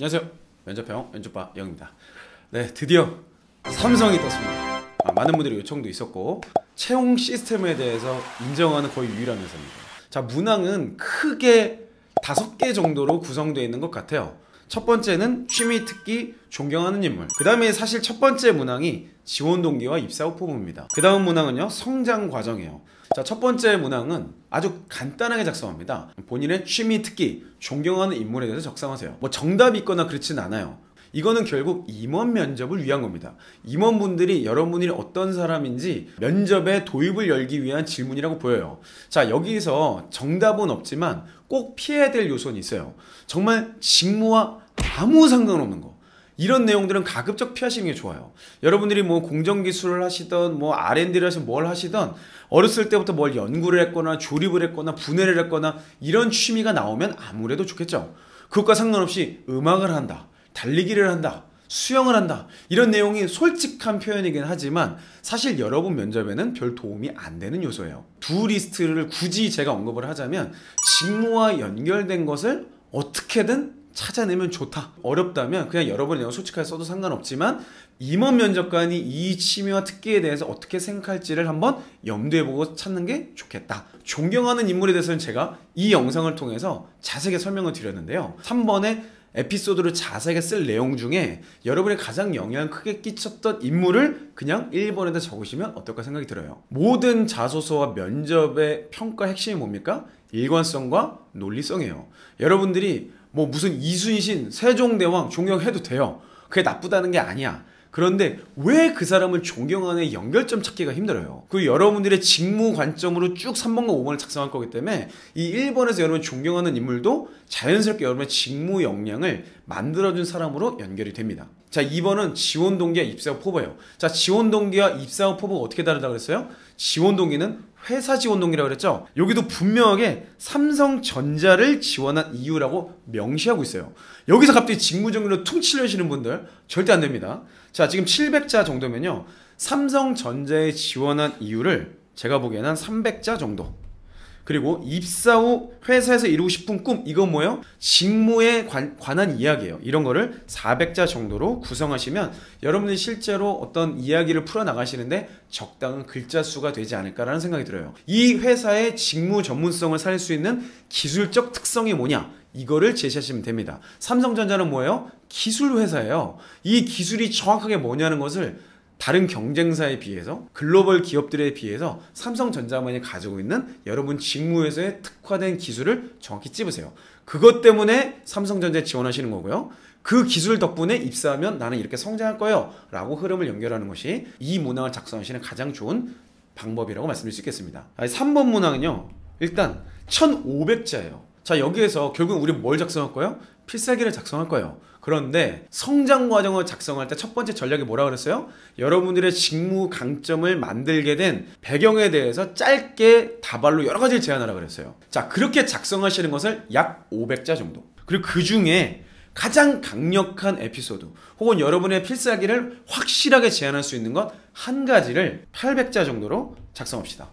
안녕하세요. 면접형 면접바 영입니다. 네, 드디어 삼성이 떴습니다. 많은 분들이 요청도 있었고 채용 시스템에 대해서 인정하는 거의 유일한 회사입니다. 자, 문항은 크게 5개 정도로 구성되어 있는 것 같아요. 첫 번째는 취미, 특기, 존경하는 인물. 그 다음에 사실 첫 번째 문항이 지원 동기와 입사 후 포부입니다. 그 다음 문항은요, 성장 과정이에요. 자, 첫 번째 문항은 아주 간단하게 작성합니다. 본인의 취미, 특기, 존경하는 인물에 대해서 작성하세요. 뭐 정답이 있거나 그렇진 않아요. 이거는 결국 임원 면접을 위한 겁니다. 임원분들이 여러분이 어떤 사람인지 면접에 도입을 열기 위한 질문이라고 보여요. 자, 여기서 정답은 없지만 꼭 피해야 될 요소는 있어요. 정말 직무와 아무 상관없는 거. 이런 내용들은 가급적 피하시는 게 좋아요. 여러분들이 뭐 공정기술을 하시던 뭐 R&D를 하시던 뭘 하시던 어렸을 때부터 뭘 연구를 했거나 조립을 했거나 분해를 했거나 이런 취미가 나오면 아무래도 좋겠죠. 그것과 상관없이 음악을 한다, 달리기를 한다, 수영을 한다, 이런 내용이 솔직한 표현이긴 하지만 사실 여러분 면접에는 별 도움이 안 되는 요소예요. 두 리스트를 굳이 제가 언급을 하자면 직무와 연결된 것을 어떻게든 찾아내면 좋다. 어렵다면 그냥 여러분의 내용 솔직하게 써도 상관없지만 임원 면접관이 이 취미와 특기에 대해서 어떻게 생각할지를 한번 염두해보고 찾는 게 좋겠다. 존경하는 인물에 대해서는 제가 이 영상을 통해서 자세하게 설명을 드렸는데요. 3번에 에피소드를 자세하게 쓸 내용 중에 여러분이 가장 영향을 크게 끼쳤던 인물을 그냥 1번에다 적으시면 어떨까 생각이 들어요. 모든 자소서와 면접의 평가 핵심이 뭡니까? 일관성과 논리성이에요. 여러분들이 뭐 무슨 이순신, 세종대왕 존경해도 돼요. 그게 나쁘다는 게 아니야. 그런데 왜 그 사람을 존경하는 연결점 찾기가 힘들어요. 그 여러분들의 직무 관점으로 쭉 3번과 5번을 작성할 거기 때문에 이 1번에서 여러분 존경하는 인물도 자연스럽게 여러분의 직무 역량을 만들어준 사람으로 연결이 됩니다. 자, 2번은 지원 동기와 입사 후 포부예요. 자, 지원 동기와 입사 후 포부가 어떻게 다르다고 그랬어요? 지원 동기는 회사 지원 동기라고 그랬죠. 여기도 분명하게 삼성전자를 지원한 이유라고 명시하고 있어요. 여기서 갑자기 직무정리로 퉁치려시는 분들 절대 안 됩니다. 자, 지금 700자 정도면요, 삼성전자에 지원한 이유를 제가 보기에는 한 300자 정도. 그리고 입사 후 회사에서 이루고 싶은 꿈, 이건 뭐예요? 직무에 관한 이야기예요. 이런 거를 400자 정도로 구성하시면 여러분들이 실제로 어떤 이야기를 풀어나가시는데 적당한 글자 수가 되지 않을까라는 생각이 들어요. 이 회사의 직무 전문성을 살릴 수 있는 기술적 특성이 뭐냐? 이거를 제시하시면 됩니다. 삼성전자는 뭐예요? 기술 회사예요. 이 기술이 정확하게 뭐냐는 것을 다른 경쟁사에 비해서, 글로벌 기업들에 비해서 삼성전자만이 가지고 있는 여러분 직무에서의 특화된 기술을 정확히 찝으세요. 그것 때문에 삼성전자에 지원하시는 거고요. 그 기술 덕분에 입사하면 나는 이렇게 성장할 거예요 라고 흐름을 연결하는 것이 이 문항을 작성하시는 가장 좋은 방법이라고 말씀드릴 수 있겠습니다. 3번 문항은요, 일단 1500자예요. 자, 여기에서 결국 우리 뭘 작성할 거예요? 필살기를 작성할 거예요. 그런데 성장 과정을 작성할 때 첫 번째 전략이 뭐라고 그랬어요? 여러분들의 직무 강점을 만들게 된 배경에 대해서 짧게 다발로 여러 가지를 제안하라고 그랬어요. 자, 그렇게 작성하시는 것을 약 500자 정도. 그리고 그 중에 가장 강력한 에피소드 혹은 여러분의 필살기를 확실하게 제안할 수 있는 것 한 가지를 800자 정도로 작성합시다.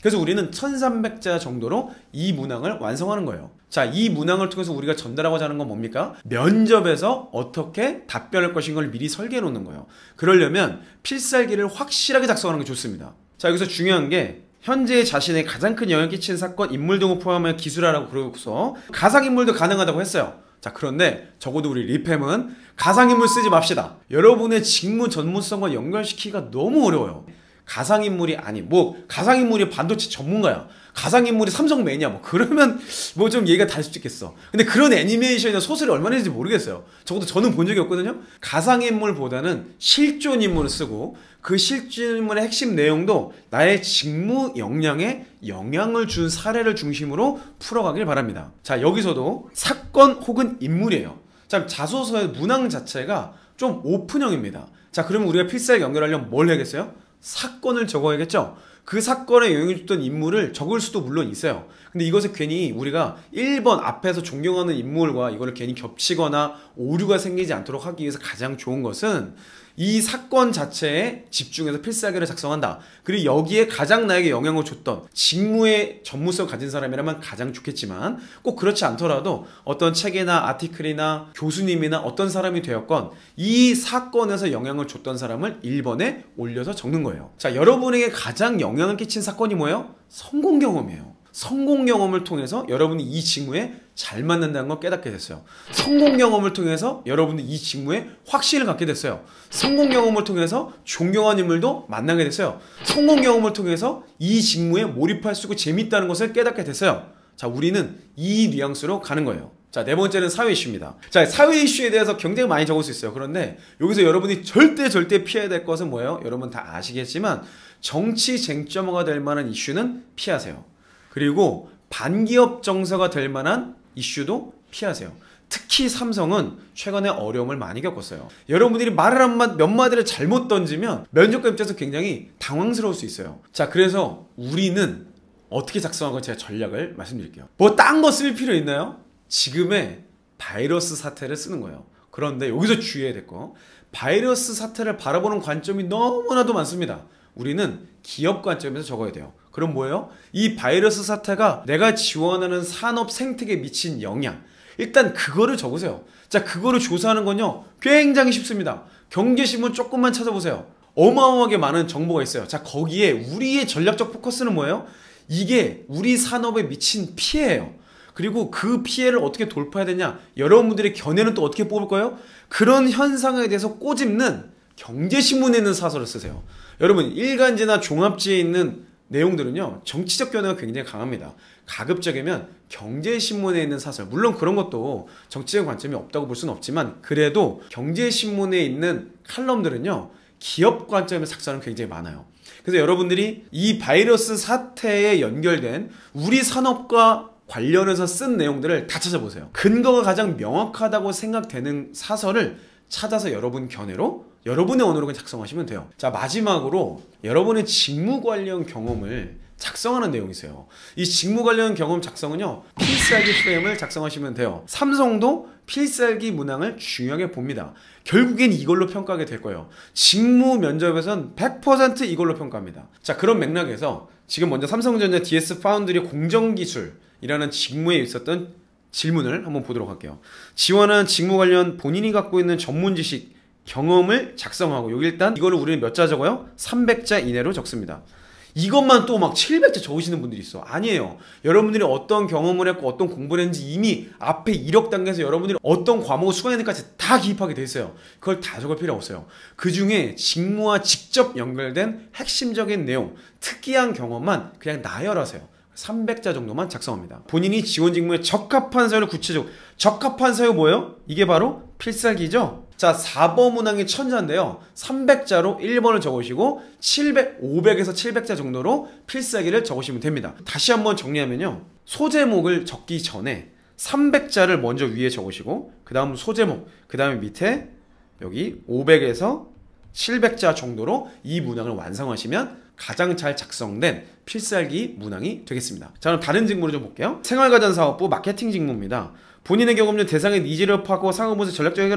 그래서 우리는 1300자 정도로 이 문항을 완성하는 거예요. 자, 이 문항을 통해서 우리가 전달하고자 하는 건 뭡니까? 면접에서 어떻게 답변할 것인 걸 미리 설계해 놓는 거예요. 그러려면 필살기를 확실하게 작성하는 게 좋습니다. 자, 여기서 중요한 게 현재 자신의 가장 큰 영향을 끼친 사건, 인물 등을 포함하여 기술하라고 그러고서 가상인물도 가능하다고 했어요. 자, 그런데 적어도 우리 리팸은 가상인물 쓰지 맙시다. 여러분의 직무 전문성과 연결시키기가 너무 어려워요. 가상인물이 아니, 뭐 가상인물이 반도체 전문가야, 가상인물이 삼성 매니아, 뭐 그러면 뭐 좀 얘기가 다를 수도 있겠어. 근데 그런 애니메이션이나 소설이 얼마나 있는지 모르겠어요. 적어도 저는 본 적이 없거든요. 가상인물보다는 실존 인물을 쓰고 그 실존 인물의 핵심 내용도 나의 직무 역량에 영향을 준 사례를 중심으로 풀어가길 바랍니다. 자, 여기서도 사건 혹은 인물이에요. 자, 자소서의 문항 자체가 좀 오픈형입니다. 자, 그러면 우리가 필살기 연결하려면 뭘 해야겠어요? 사건을 적어야겠죠? 그 사건에 영향을 줬던 인물을 적을 수도 물론 있어요. 근데 이것을 괜히 우리가 1번 앞에서 존경하는 인물과 이거를 괜히 겹치거나 오류가 생기지 않도록 하기 위해서 가장 좋은 것은 이 사건 자체에 집중해서 필살기를 작성한다. 그리고 여기에 가장 나에게 영향을 줬던 직무의 전문성 가진 사람이라면 가장 좋겠지만 꼭 그렇지 않더라도 어떤 책이나 아티클이나 교수님이나 어떤 사람이 되었건 이 사건에서 영향을 줬던 사람을 1번에 올려서 적는 거예요. 자, 여러분에게 가장 영향을 끼친 사건이 뭐예요? 성공 경험이에요. 성공 경험을 통해서 여러분이 이 직무에 잘 맞는다는 걸 깨닫게 됐어요. 성공 경험을 통해서 여러분이 이 직무에 확신을 갖게 됐어요. 성공 경험을 통해서 존경하는 인물도 만나게 됐어요. 성공 경험을 통해서 이 직무에 몰입할 수 있고 재밌다는 것을 깨닫게 됐어요. 자, 우리는 이 뉘앙스로 가는 거예요. 자, 네 번째는 사회 이슈입니다. 자, 사회 이슈에 대해서 굉장히 많이 적을 수 있어요. 그런데 여기서 여러분이 절대 피해야 될 것은 뭐예요? 여러분 다 아시겠지만 정치 쟁점화가 될 만한 이슈는 피하세요. 그리고 반기업 정서가 될 만한 이슈도 피하세요. 특히 삼성은 최근에 어려움을 많이 겪었어요. 여러분들이 말을 몇 마디를 잘못 던지면 면접관 입장에서 굉장히 당황스러울 수 있어요. 자, 그래서 우리는 어떻게 작성한 건 제가 전략을 말씀드릴게요. 뭐 딴 거 쓸 필요 있나요? 지금의 바이러스 사태를 쓰는 거예요. 그런데 여기서 주의해야 될 거, 바이러스 사태를 바라보는 관점이 너무나도 많습니다. 우리는 기업 관점에서 적어야 돼요. 그럼 뭐예요? 이 바이러스 사태가 내가 지원하는 산업 생태계에 미친 영향, 일단 그거를 적으세요. 자, 그거를 조사하는 건요 굉장히 쉽습니다. 경제신문 조금만 찾아보세요. 어마어마하게 많은 정보가 있어요. 자, 거기에 우리의 전략적 포커스는 뭐예요? 이게 우리 산업에 미친 피해예요. 그리고 그 피해를 어떻게 돌파해야 되냐, 여러분들의 견해는 또 어떻게 뽑을 거예요? 그런 현상에 대해서 꼬집는 경제신문에 있는 사설을 쓰세요. 여러분, 일간지나 종합지에 있는 내용들은요 정치적 견해가 굉장히 강합니다. 가급적이면 경제신문에 있는 사설, 물론 그런 것도 정치적 관점이 없다고 볼 수는 없지만 그래도 경제신문에 있는 칼럼들은요 기업 관점에서 작성하는 굉장히 많아요. 그래서 여러분들이 이 바이러스 사태에 연결된 우리 산업과 관련해서 쓴 내용들을 다 찾아보세요. 근거가 가장 명확하다고 생각되는 사설을 찾아서 여러분 견해로 여러분의 언어로 작성하시면 돼요. 자, 마지막으로 여러분의 직무 관련 경험을 작성하는 내용이 있어요. 이 직무 관련 경험 작성은요 필살기 프레임을 작성하시면 돼요. 삼성도 필살기 문항을 중요하게 봅니다. 결국엔 이걸로 평가하게 될 거예요. 직무 면접에선 100% 이걸로 평가합니다. 자, 그런 맥락에서 지금 먼저 삼성전자 DS 파운드리 공정기술이라는 직무에 있었던 질문을 한번 보도록 할게요. 지원하는 직무 관련 본인이 갖고 있는 전문 지식, 경험을 작성하고, 여기 일단 이거를 우리는 몇 자 적어요? 300자 이내로 적습니다. 이것만 또 막 700자 적으시는 분들이 있어. 아니에요. 여러분들이 어떤 경험을 했고 어떤 공부를 했는지 이미 앞에 이력 단계에서 여러분들이 어떤 과목을 수강했는지까지 다 기입하게 돼 있어요. 그걸 다 적을 필요 없어요. 그 중에 직무와 직접 연결된 핵심적인 내용, 특이한 경험만 그냥 나열하세요. 300자 정도만 작성합니다. 본인이 지원 직무에 적합한 사유를 구체적으로, 적합한 사유 뭐예요? 이게 바로 필살기죠. 자, 4번 문항이 천자인데요 300자로 1번을 적으시고 500에서 700자 정도로 필살기를 적으시면 됩니다. 다시 한번 정리하면요, 소제목을 적기 전에 300자를 먼저 위에 적으시고 그 다음 소제목, 그 다음에 밑에 여기 500에서 700자 정도로 이 문항을 완성하시면 가장 잘 작성된 필살기 문항이 되겠습니다. 자, 그럼 다른 직무를 좀 볼게요. 생활가전사업부 마케팅 직무입니다. 본인의 경험 중 대상의 니즈를 파악하고 상업에서 전략적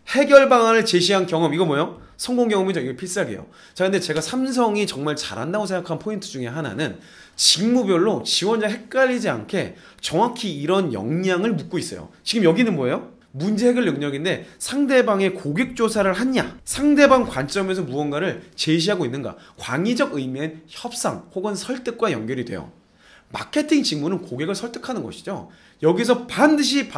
해결 방안을 제시한 경험, 이거 뭐예요? 성공 경험이죠. 이게 필살기예요. 자, 근데 제가 삼성이 정말 잘한다고 생각한 포인트 중에 하나는 직무별로 지원자 헷갈리지 않게 정확히 이런 역량을 묻고 있어요. 지금 여기는 뭐예요? 문제 해결 능력인데 상대방의 고객 조사를 했냐, 상대방 관점에서 무언가를 제시하고 있는가, 광의적 의미의 협상 혹은 설득과 연결이 돼요. 마케팅 직무는 고객을 설득하는 것이죠. 여기서 반드시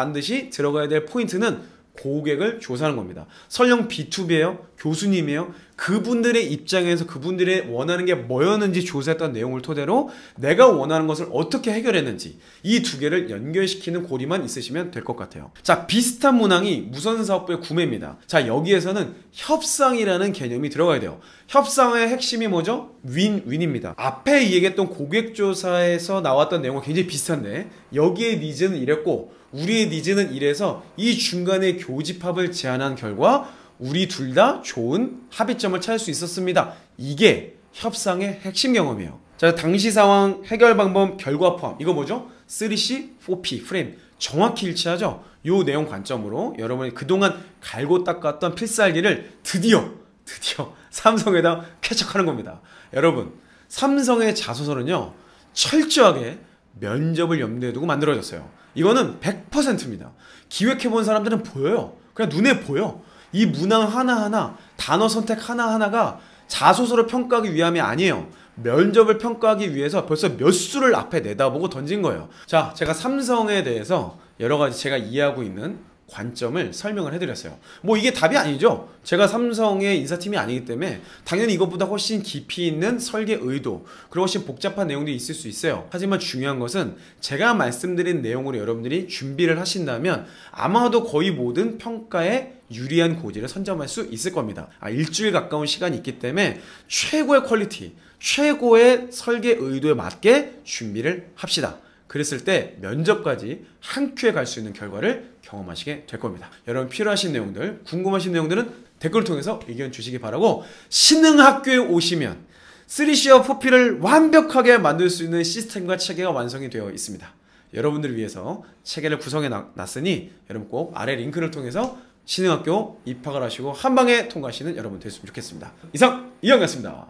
들어가야 될 포인트는 고객을 조사하는 겁니다. 설령 B2B예요? 교수님이에요? 그분들의 입장에서 그분들의 원하는 게 뭐였는지 조사했던 내용을 토대로 내가 원하는 것을 어떻게 해결했는지 이 두 개를 연결시키는 고리만 있으시면 될 것 같아요. 자, 비슷한 문항이 무선사업부의 구매입니다. 자, 여기에서는 협상이라는 개념이 들어가야 돼요. 협상의 핵심이 뭐죠? 윈윈입니다. 앞에 얘기했던 고객조사에서 나왔던 내용과 굉장히 비슷한데 여기에 니즈는 이랬고 우리의 니즈는 이래서 이 중간에 교집합을 제안한 결과 우리 둘 다 좋은 합의점을 찾을 수 있었습니다. 이게 협상의 핵심 경험이에요. 자, 당시 상황, 해결 방법, 결과 포함. 이거 뭐죠? 3C, 4P, 프레임. 정확히 일치하죠? 요 내용 관점으로 여러분이 그동안 갈고 닦았던 필살기를 드디어 드디어 삼성에다 쾌척하는 겁니다. 여러분, 삼성의 자소서는요, 철저하게 면접을 염두에 두고 만들어졌어요. 이거는 100%입니다. 기획해본 사람들은 보여요. 그냥 눈에 보여. 이 문항 하나하나, 단어 선택 하나하나가 자소서를 평가하기 위함이 아니에요. 면접을 평가하기 위해서 벌써 몇 수를 앞에 내다보고 던진 거예요. 자, 제가 삼성에 대해서 여러 가지 제가 이해하고 있는 관점을 설명을 해드렸어요. 뭐 이게 답이 아니죠. 제가 삼성의 인사팀이 아니기 때문에 당연히 이것보다 훨씬 깊이 있는 설계 의도, 그리고 훨씬 복잡한 내용들이 있을 수 있어요. 하지만 중요한 것은 제가 말씀드린 내용으로 여러분들이 준비를 하신다면 아마도 거의 모든 평가에 유리한 고지를 선점할 수 있을 겁니다. 일주일 가까운 시간이 있기 때문에 최고의 퀄리티, 최고의 설계 의도에 맞게 준비를 합시다. 그랬을 때 면접까지 한 큐에 갈 수 있는 결과를 경험하시게 될 겁니다. 여러분 필요하신 내용들, 궁금하신 내용들은 댓글을 통해서 의견 주시기 바라고, 신흥학교에 오시면 3C와 4P를 완벽하게 만들 수 있는 시스템과 체계가 완성이 되어 있습니다. 여러분들을 위해서 체계를 구성해 놨으니 여러분 꼭 아래 링크를 통해서 신흥학교 입학을 하시고 한방에 통과하시는 여러분 되셨으면 좋겠습니다. 이상 이영이었습니다.